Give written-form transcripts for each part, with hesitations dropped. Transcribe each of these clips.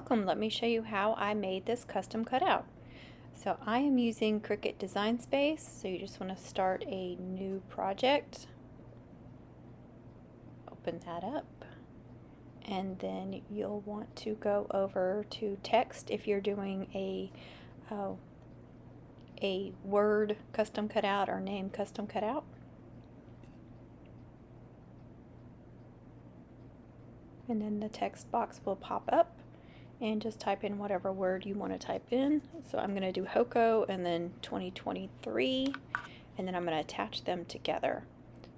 welcome. Let me show you how I made this custom cutout. So I am using Cricut Design Space, so you just want to start a new project. Open that up. And then you'll want to go over to text if you're doing a word custom cutout or name custom cutout. And then the text box will pop up and just type in whatever word you want to type in. So I'm going to do HOCO and then 2023, and then I'm going to attach them together.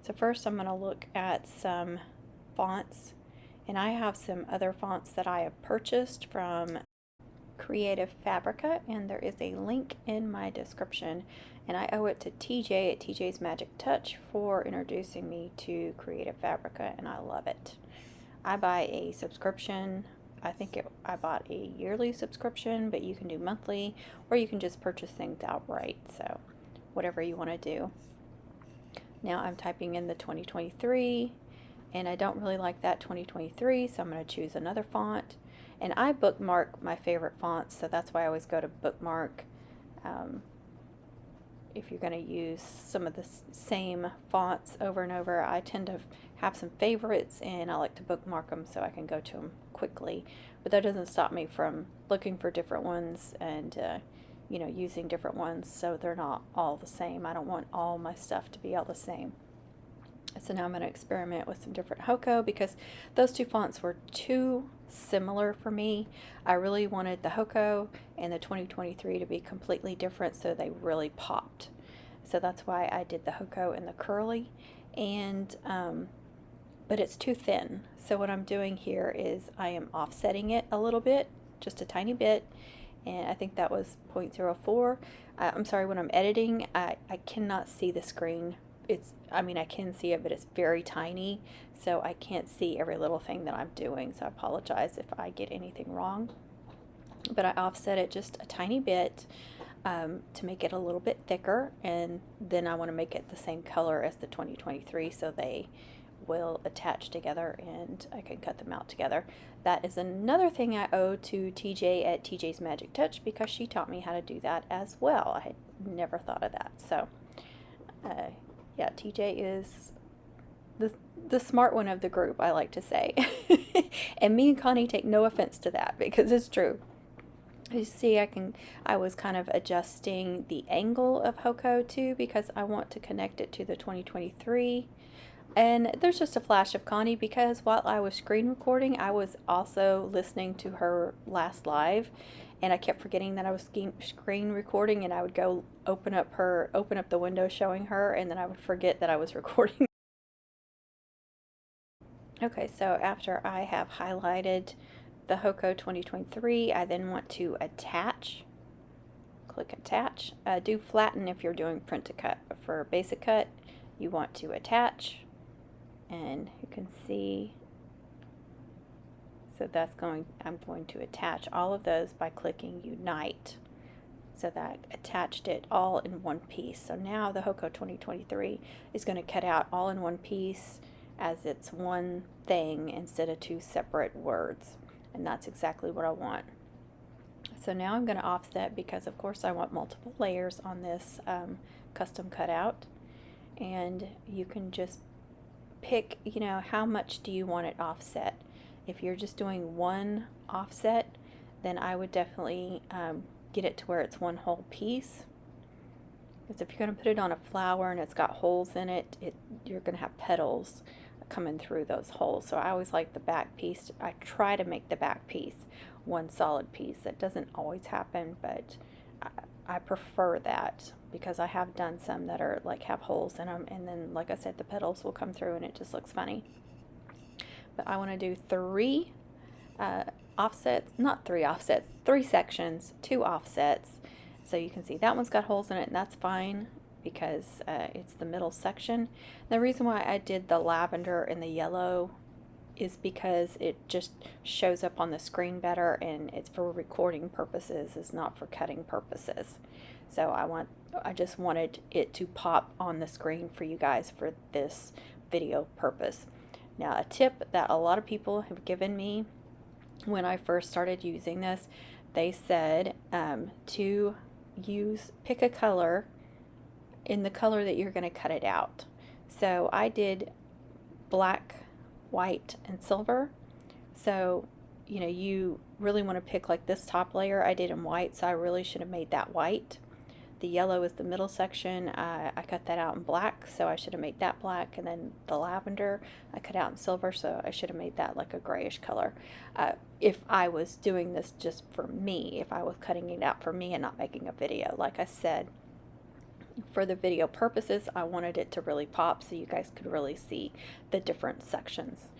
So first I'm going to look at some fonts, and I have some other fonts that I have purchased from Creative Fabrica, and there is a link in my description, and I owe it to TJ at TJ's Magic Touch for introducing me to Creative Fabrica, and I love it. I buy a subscription. I bought a yearly subscription, but you can do monthly, or you can just purchase things outright, so whatever you want to do. Now I'm typing in the 2023, and I don't really like that 2023, so I'm going to choose another font. And I bookmark my favorite fonts, so that's why I always go to bookmark. If you're going to use some of the same fonts over and over, I tend to have some favorites, and I like to bookmark them so I can go to them quickly. But that doesn't stop me from looking for different ones and you know, using different ones so they're not all the same. I don't want all my stuff to be all the same. So now I'm going to experiment with some different HOCO because those two fonts were too similar for me. I really wanted the HOCO and the 2023 to be completely different, so they really popped. So that's why I did the HOCO and the curly, and but it's too thin. So what I'm doing here is I am offsetting it a little bit, just a tiny bit, and I think that was 0.04. I'm sorry, when I'm editing, I cannot see the screen. I mean, I can see it, but it's very tiny, so I can't see every little thing that I'm doing, so I apologize if I get anything wrong. But I offset it just a tiny bit to make it a little bit thicker, and then I want to make it the same color as the 2023 so they will attach together and I can cut them out together. That is another thing I owe to TJ at TJ's Magic Touch because she taught me how to do that as well. I had never thought of that. So yeah, TJ is the smart one of the group, I like to say. And me and Connie take no offense to that because it's true. You see, I was kind of adjusting the angle of HOCO too because I want to connect it to the 2023. And there's just a flash of Connie because while I was screen recording, I was also listening to her last live, and I kept forgetting that I was screen recording, and I would go open up the window showing her, and then I would forget that I was recording. Okay, so after I have highlighted the HOCO 2023, I then want to attach. Click attach. Do flatten if you're doing print to cut, but for basic cut, you want to attach. And you can see, so I'm going to attach all of those by clicking unite. So that attached it all in one piece. So now the HOCO 2023 is going to cut out all in one piece as it's one thing instead of two separate words. And that's exactly what I want. So now I'm going to offset because of course I want multiple layers on this custom cutout. And you can just pick, you know, how much do you want it offset. If you're just doing one offset, then I would definitely get it to where it's one whole piece. Because if you're going to put it on a flower and it's got holes in it, you're going to have petals coming through those holes. So I always like the back piece. I try to make the back piece one solid piece. That doesn't always happen, but I prefer that because I have done some that are like have holes in them, and then like I said, the petals will come through and it just looks funny. But I want to do three offsets, not three offsets, three sections, two offsets. So you can see that one's got holes in it, and that's fine because it's the middle section. The reason why I did the lavender and the yellow is because it just shows up on the screen better, and it's for recording purposes, it's not for cutting purposes. So I just wanted it to pop on the screen for you guys for this video purpose. Now, a tip that a lot of people have given me when I first started using this, they said to pick a color in the color that you're going to cut it out. So I did black, white, and silver. So, you know, you really want to pick like this top layer. I did in white, so I really should have made that white. The yellow is the middle section. I cut that out in black, so I should have made that black. And then the lavender, I cut out in silver, so I should have made that like a grayish color. If I was doing this just for me, if I was cutting it out for me and not making a video, like I said, for the video purposes, I wanted it to really pop so you guys could really see the different sections.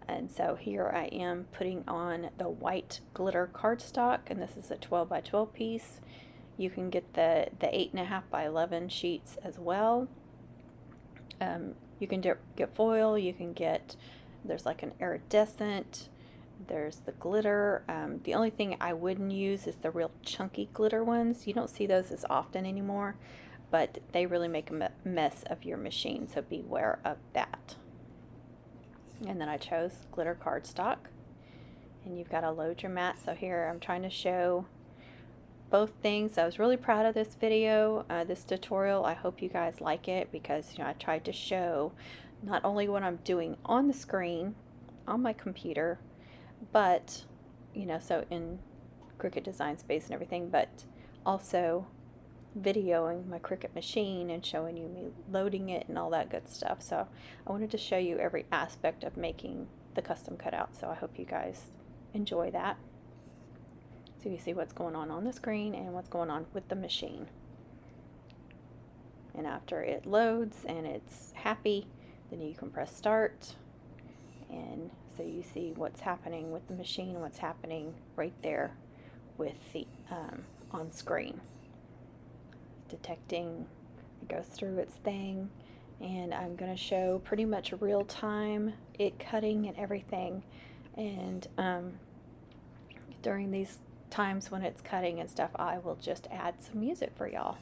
And so here I am putting on the white glitter cardstock, and this is a 12 by 12 piece. You can get the 8.5 by 11 sheets as well. You can get foil, you can get, there's like an iridescent, there's the glitter. The only thing I wouldn't use is the real chunky glitter ones. You don't see those as often anymore, but they really make a mess of your machine, so beware of that. And then I chose glitter cardstock, and you've got to load your mat. So here I'm trying to show both things. I was really proud of this video, this tutorial. I hope you guys like it, because I tried to show not only what I'm doing on the screen on my computer, but so in Cricut Design Space and everything, but also videoing my Cricut machine and showing you me loading it and all that good stuff. So I wanted to show you every aspect of making the custom cutout, so I hope you guys enjoy that. So you see what's going on the screen and what's going on with the machine. And after it loads and it's happy, then you can press start, and so you see what's happening with the machine and what's happening right there with the on screen. Detecting, it goes through its thing, and I'm going to show pretty much real time it cutting and everything. And during these times when it's cutting and stuff, I will just add some music for y'all.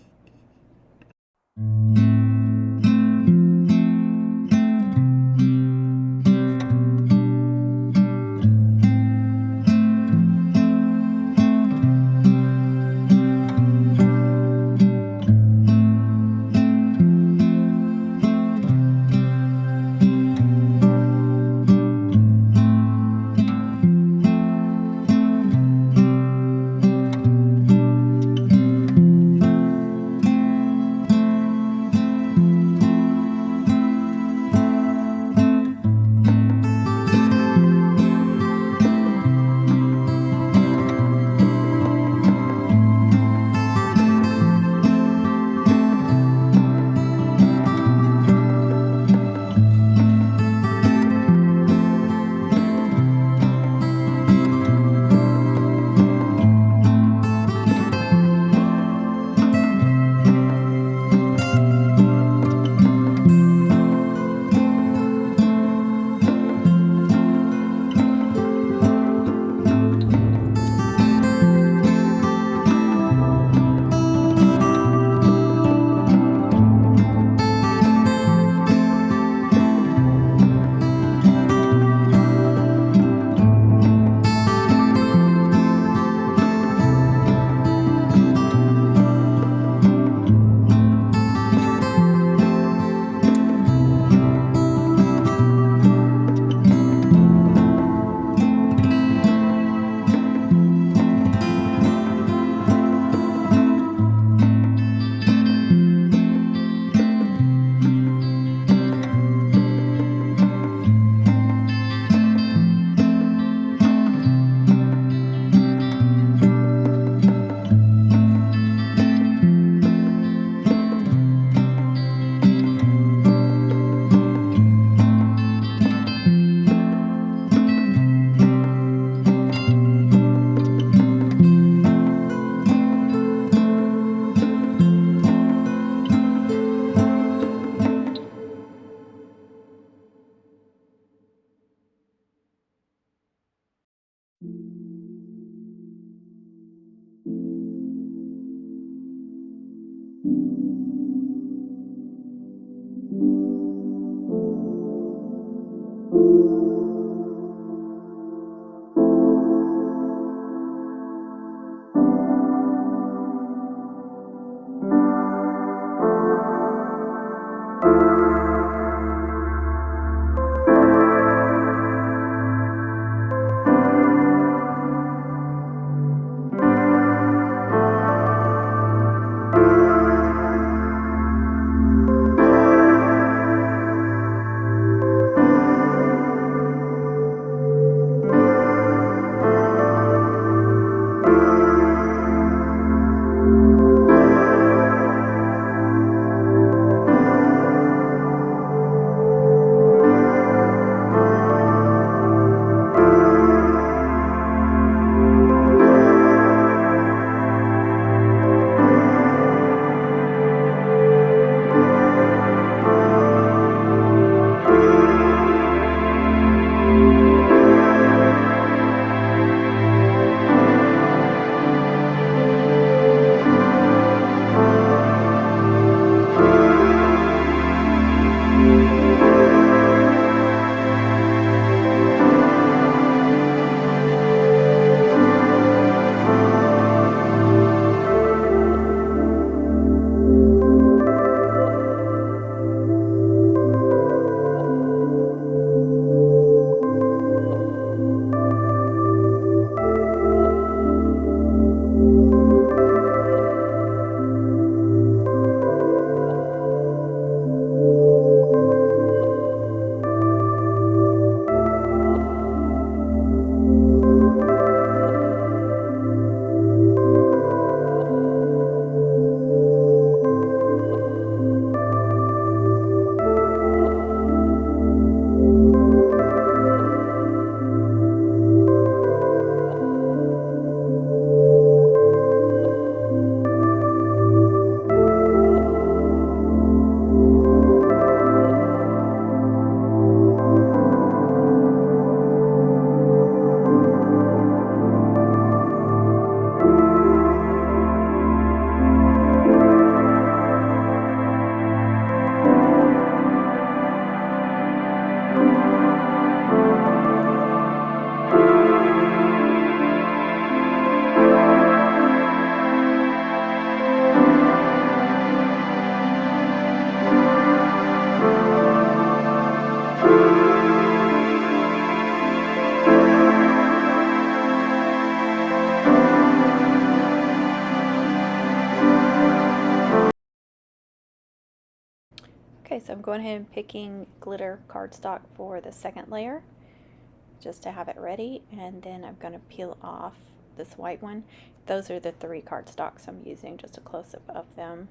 Okay, so I'm going ahead and picking glitter cardstock for the second layer, just to have it ready, and then I'm going to peel off this white one. Those are the 3 cardstocks I'm using, just a close-up of them.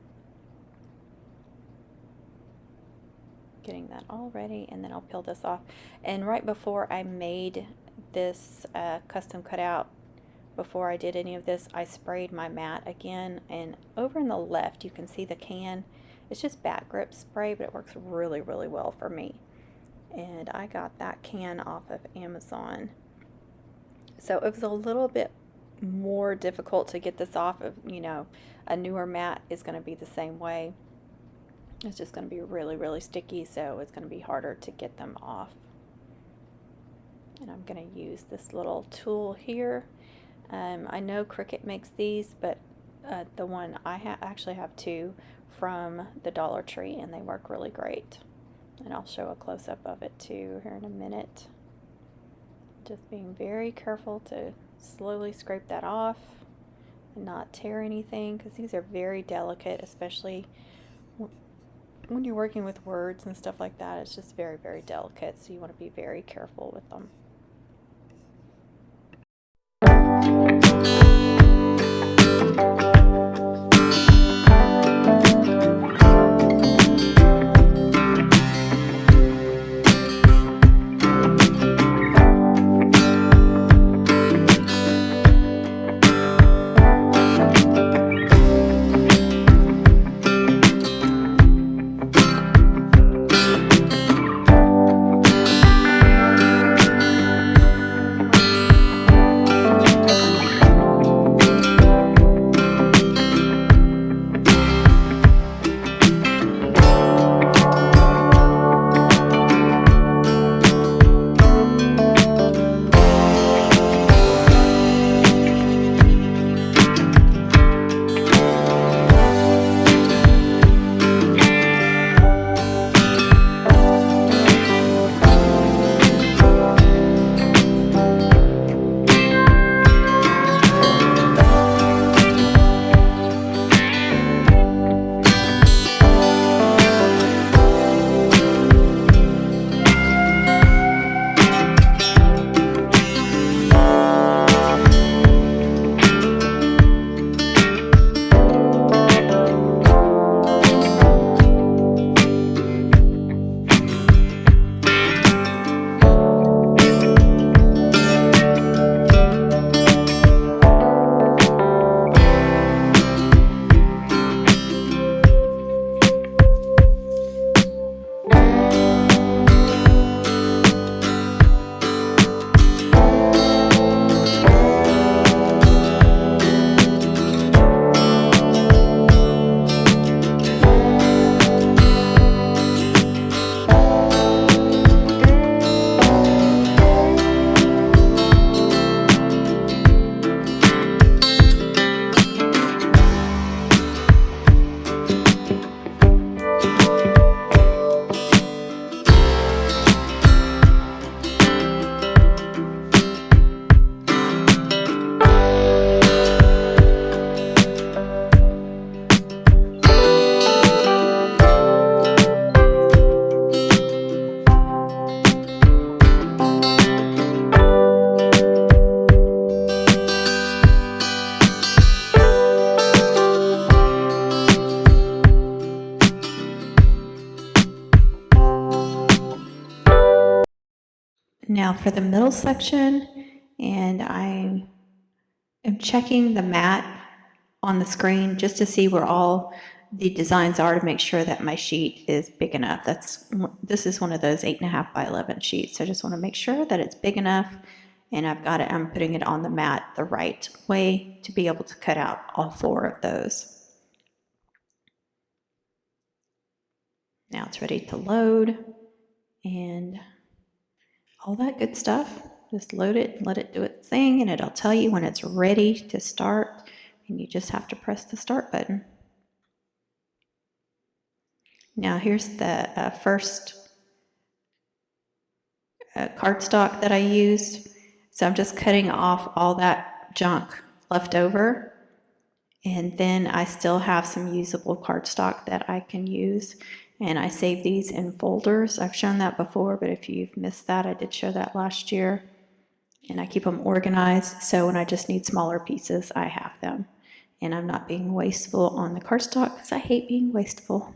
Getting that all ready, and then I'll peel this off. And right before I made this custom cutout, before I did any of this, I sprayed my mat again, and over in the left you can see the can. It's just bat grip spray, but it works really, really well for me. And I got that can off of Amazon. So it was a little bit more difficult to get this off of, you know, a newer mat is going to be the same way. It's just going to be really, really sticky, so it's going to be harder to get them off. And I'm going to use this little tool here. I know Cricut makes these, but the one I actually have 2 from the Dollar Tree, and they work really great. And I'll show a close-up of it too here in a minute. Just being very careful to slowly scrape that off and not tear anything, because these are very delicate, especially when you're working with words and stuff like that. It's just very, very delicate, so you want to be very careful with them. Now for the middle section, and I am checking the mat on the screen just to see where all the designs are, to make sure that my sheet is big enough. This is one of those 8.5 by 11 sheets, so I just want to make sure that it's big enough, and I'm putting it on the mat the right way to be able to cut out all 4 of those. Now it's ready to load, and all that good stuff. Just load it and let it do its thing, and it'll tell you when it's ready to start, and you just have to press the start button. Now here's the first cardstock that I used. So I'm just cutting off all that junk left over, And then I still have some usable cardstock that I can use. And I save these in folders. I've shown that before, but if you've missed that, I did show that last year. And I keep them organized, so when I just need smaller pieces, I have them. And I'm not being wasteful on the cardstock because I hate being wasteful.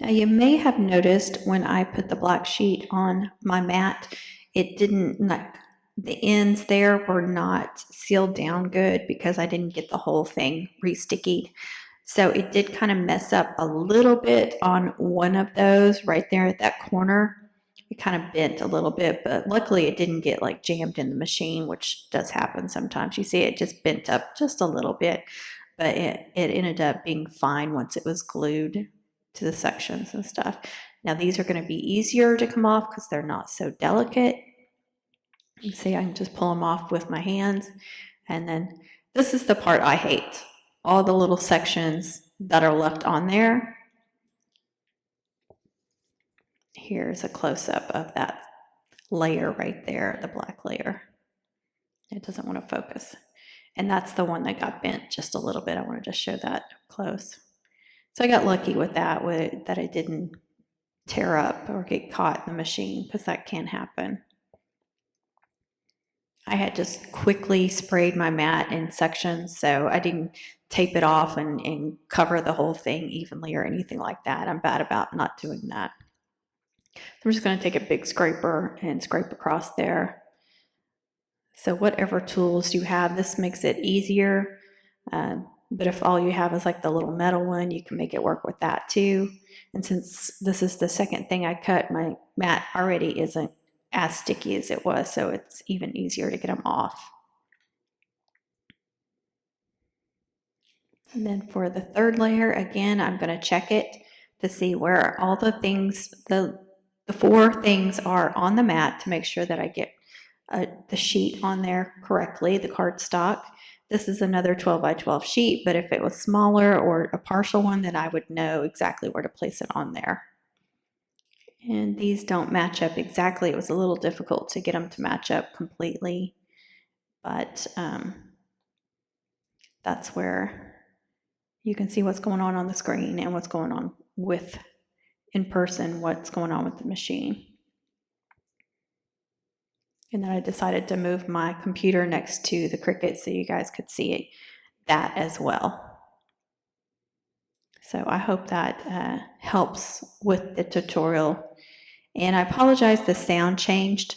Now you may have noticed when I put the black sheet on my mat, it didn't, the ends there were not sealed down good because I didn't get the whole thing re-stickied. So it did kind of mess up a little bit on one of those right there at that corner. It kind of bent a little bit, but luckily it didn't get like jammed in the machine, which does happen sometimes. You see it just bent up just a little bit, but it ended up being fine once it was glued to the sections and stuff. Now these are going to be easier to come off because they're not so delicate. You see, I can just pull them off with my hands. And then this is the part I hate. All the little sections that are left on there. Here's a close-up of that layer right there, the black layer. It doesn't want to focus. And that's the one that got bent just a little bit. I wanted to show that close. So I got lucky with that, that it didn't tear up or get caught in the machine, because that can happen. I had just quickly sprayed my mat in sections, so I didn't tape it off and cover the whole thing evenly or anything like that. I'm bad about not doing that. I'm just going to take a big scraper and scrape across there. So whatever tools you have, this makes it easier. But if all you have is like the little metal one, you can make it work with that too. And since this is the second thing I cut, my mat already isn't as sticky as it was, so it's even easier to get them off. And then for the third layer, again, I'm going to check it to see where all the things, the 4 things are on the mat to make sure that I get the sheet on there correctly, the cardstock. This is another 12 by 12 sheet, but if it was smaller or a partial one, then I would know exactly where to place it on there. And these don't match up exactly. It was a little difficult to get them to match up completely, but that's where you can see what's going on the screen and what's going on with, in person, what's going on with the machine. And then I decided to move my computer next to the Cricut so you guys could see that as well. So I hope that helps with the tutorial. And I apologize, the sound changed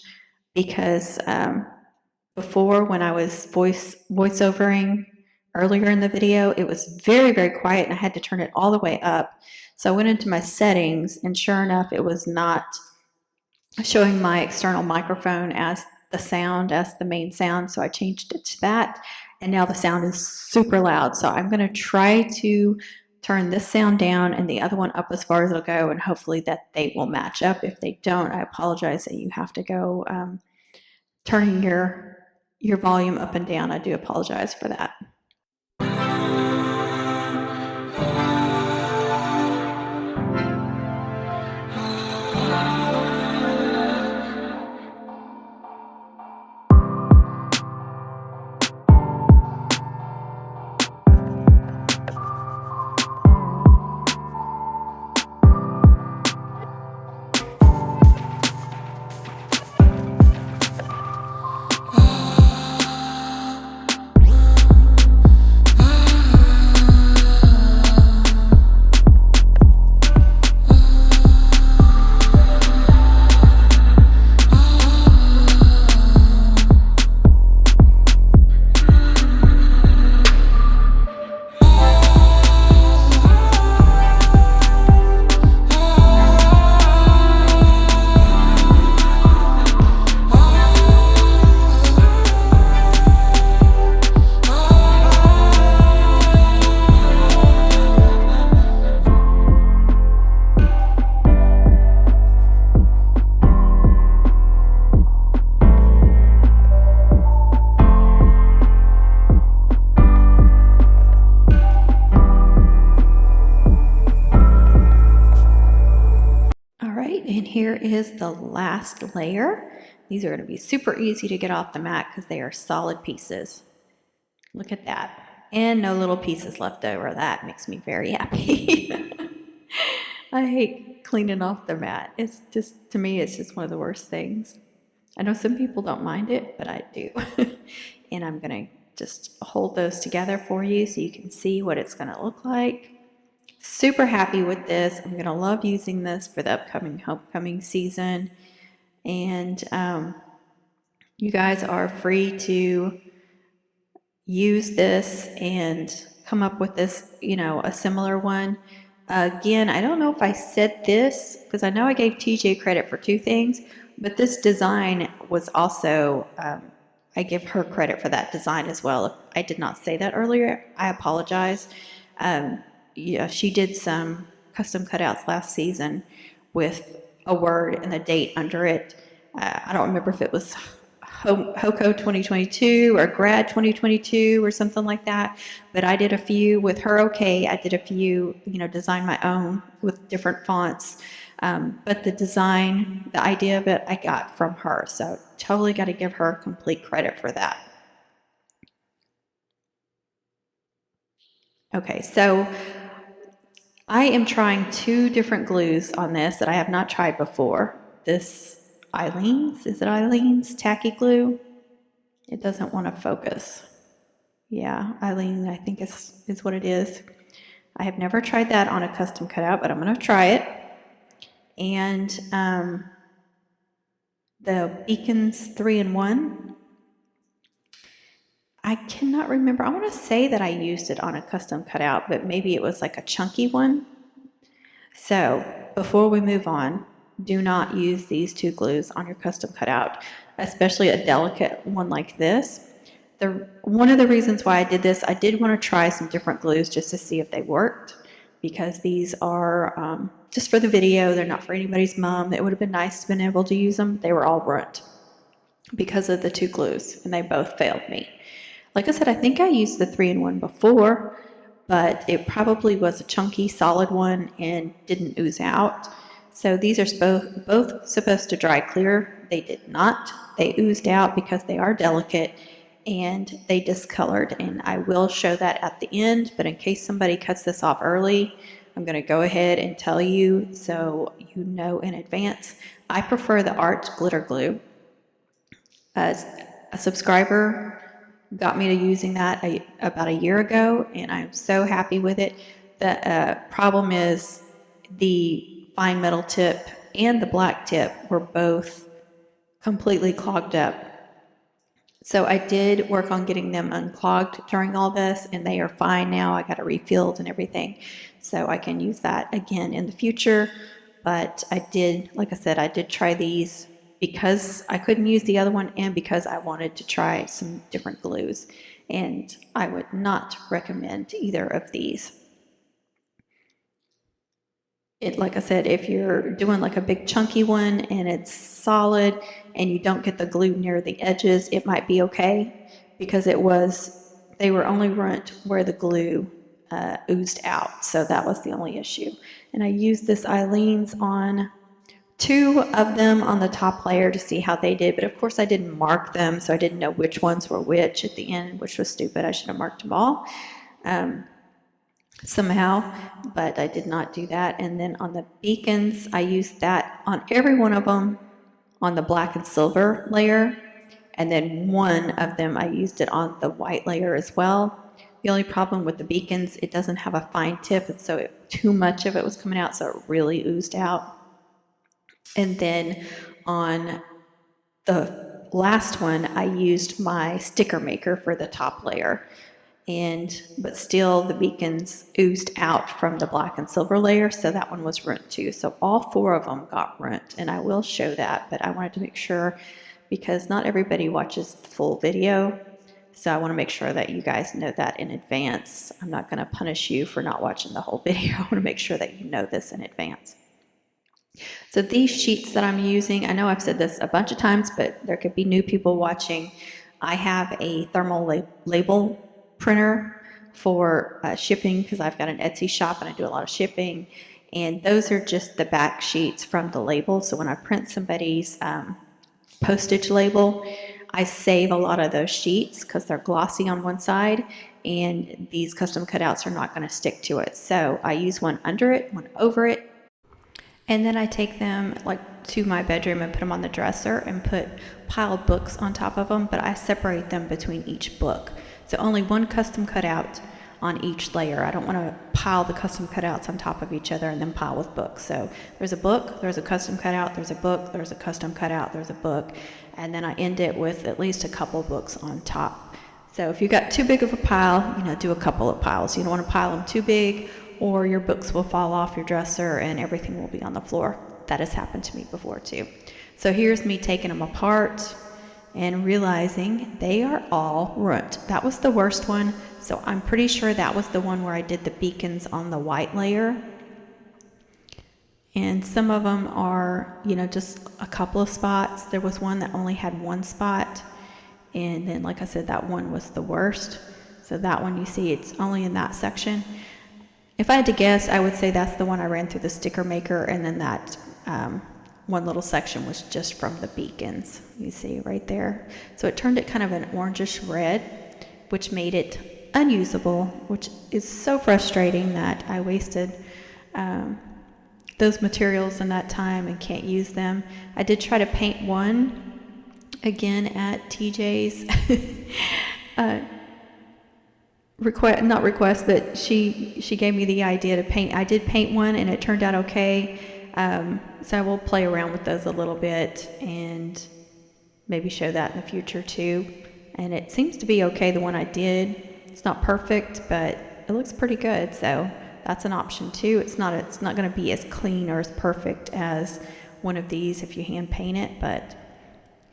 because before, when I was voiceovering earlier in the video, it was very, very quiet and I had to turn it all the way up. So I went into my settings and sure enough, it was not showing my external microphone as the sound, as the main sound. So I changed it to that. And now the sound is super loud. So I'm going to try to turn this sound down and the other one up as far as it'll go. And hopefully that they will match up. If they don't, I apologize that you have to go turning your volume up and down. I do apologize for that. And here is the last layer. These are going to be super easy to get off the mat because they are solid pieces. Look at that. And no little pieces left over. That makes me very happy. I hate cleaning off the mat. It's just, to me, it's just one of the worst things. I know some people don't mind it, but I do. And I'm going to just hold those together for you so you can see what it's going to look like. Super happy with this. I'm going to love using this for the upcoming homecoming season. And you guys are free to use this and come up with this, you know, a similar one. Again, I don't know if I said this because I know I gave TJ credit for 2 things, but this design was also, I give her credit for that design as well. If I did not say that earlier, I apologize. Yeah, she did some custom cutouts last season with a word and a date under it. I don't remember if it was HOCO 2022 or Grad 2022 or something like that, but I did a few with her. Okay, I did a few, you know, design my own with different fonts, but the design, the idea of it, I got from her, so totally got to give her complete credit for that. Okay, so I am trying 2 different glues on this that I have not tried before. This Eileen's, is it Eileen's tacky glue? It doesn't want to focus. Yeah, Eileen, I think is what it is. I have never tried that on a custom cutout, but I'm going to try it. And the Beacons 3-in-1, I cannot remember. I want to say that I used it on a custom cutout, but maybe it was like a chunky one. So before we move on, do not use these two glues on your custom cutout, especially a delicate one like this. One of the reasons why I did this, I did want to try some different glues just to see if they worked, because these are just for the video. They're not for anybody's mom. It would have been nice to have been able to use them. They were all ruined because of the two glues, and they both failed me. Like I said, I think I used the 3-in-1 before, but it probably was a chunky, solid one and didn't ooze out. So these are both supposed to dry clear. They did not. They oozed out because they are delicate, and they discolored, and I will show that at the end, but in case somebody cuts this off early, I'm going to go ahead and tell you so you know in advance. I prefer the Art Glitter Glue. As a subscriber got me to using that about a year ago, and I'm so happy with it. The problem is the fine metal tip and the black tip were both completely clogged up. So I did work on getting them unclogged during all this, and they are fine now. I got it refilled and everything, so I can use that again in the future. But I did, like I said, I did try these because I couldn't use the other one and because I wanted to try some different glues, and I would not recommend either of these. Like I said, if you're doing like a big chunky one and it's solid and you don't get the glue near the edges, it might be okay, because they were only ruined where the glue oozed out, so that was the only issue. And I used this Eileen's on 2 of them on the top layer to see how they did, but of course I didn't mark them, so I didn't know which ones were which at the end, which was stupid. I should have marked them all somehow, but I did not do that. And then on the beacons, I used that on every one of them on the black and silver layer, and then one of them I used it on the white layer as well. The only problem with the beacons, it doesn't have a fine tip, and so too much of it was coming out, so it really oozed out. And then on the last one, I used my sticker maker for the top layer, but still the beacons oozed out from the black and silver layer, so that one was ruined too. So all 4 of them got ruined, and I will show that, but I wanted to make sure, because not everybody watches the full video, so I want to make sure that you guys know that in advance. I'm not going to punish you for not watching the whole video. I want to make sure that you know this in advance. So these sheets that I'm using, I know I've said this a bunch of times, but there could be new people watching. I have a thermal label printer for shipping, because I've got an Etsy shop and I do a lot of shipping, and those are just the back sheets from the label. So when I print somebody's postage label, I save a lot of those sheets because they're glossy on one side, and these custom cutouts are not going to stick to it. So I use one under it, one over it, and then I take them like to my bedroom and put them on the dresser and put piled books on top of them, but I separate them between each book. So only one custom cutout on each layer. I don't want to pile the custom cutouts on top of each other and then pile with books. So there's a book, there's a custom cutout, there's a book, there's a custom cutout, there's a book, and then I end it with at least a couple books on top. So if you got too big of a pile, do a couple of piles. You don't want to pile them too big, or your books will fall off your dresser and everything will be on the floor. That has happened to me before too. So here's me taking them apart and realizing they are all ruined. That was the worst one, so I'm pretty sure that was the one where I did the beacons on the white layer. And some of them are, just a couple of spots. There was one that only had one spot, and then, like I said, that one was the worst. So that one, you see, it's only in that section. If I had to guess, I would say that's the one I ran through the sticker maker, and then that one little section was just from the beacons, you see right there. So it turned it kind of an orangish red, which made it unusable, which is so frustrating that I wasted those materials in that time and can't use them. I did try to paint one, again at TJ's not request, but she gave me the idea to paint. I did paint one and it turned out okay. So I will play around with those a little bit and maybe show that in the future too. And it seems to be okay, the one I did. It's not perfect, but it looks pretty good. So that's an option too. It's not going to be as clean or as perfect as one of these if you hand paint it, but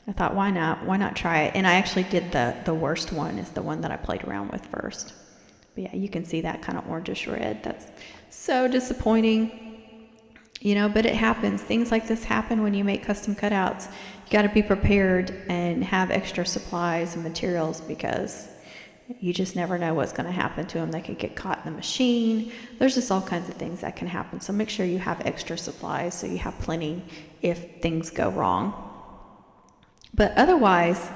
I thought, why not try it? And I actually did the worst one, is the one that I played around with first. But yeah, you can see that kind of orangish red. That's so disappointing, you know, but it happens. Things like this happen when you make custom cutouts. You got to be prepared and have extra supplies and materials, because you just never know what's going to happen to them. They could get caught in the machine. There's just all kinds of things that can happen. So make sure you have extra supplies so you have plenty if things go wrong. But otherwise,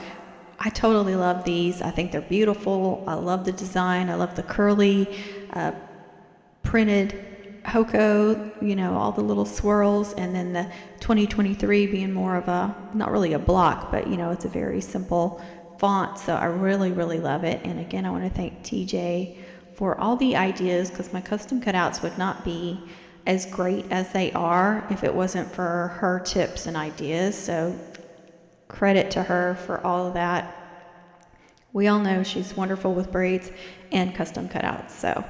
I totally love these. I think they're beautiful. I love the design. I love the curly printed hoko, you know, all the little swirls, and then the 2023 being more of a, not really a block, but you know, it's a very simple font. So I really, really love it. And again, I want to thank TJ for all the ideas, because my custom cutouts would not be as great as they are if it wasn't for her tips and ideas. So credit to her for all of that. We all know she's wonderful with braids and custom cutouts. So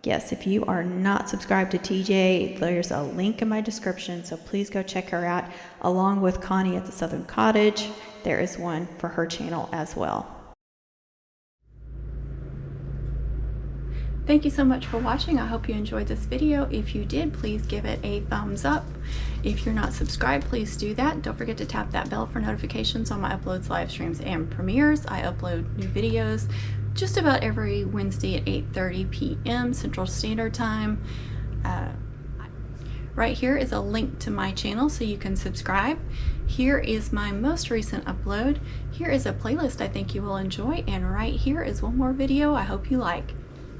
yes, if you are not subscribed to TJ, there's a link in my description, so please go check her out. Along with Connie at the Southern Cottage, there is one for her channel as well. Thank you so much for watching. I hope you enjoyed this video. If you did, please give it a thumbs up. If you're not subscribed, please do that. Don't forget to tap that bell for notifications on my uploads, live streams, and premieres. I upload new videos just about every Wednesday at 8:30 p.m. Central Standard Time. Right here is a link to my channel so you can subscribe. Here is my most recent upload. Here is a playlist I think you will enjoy, and right here is one more video I hope you like.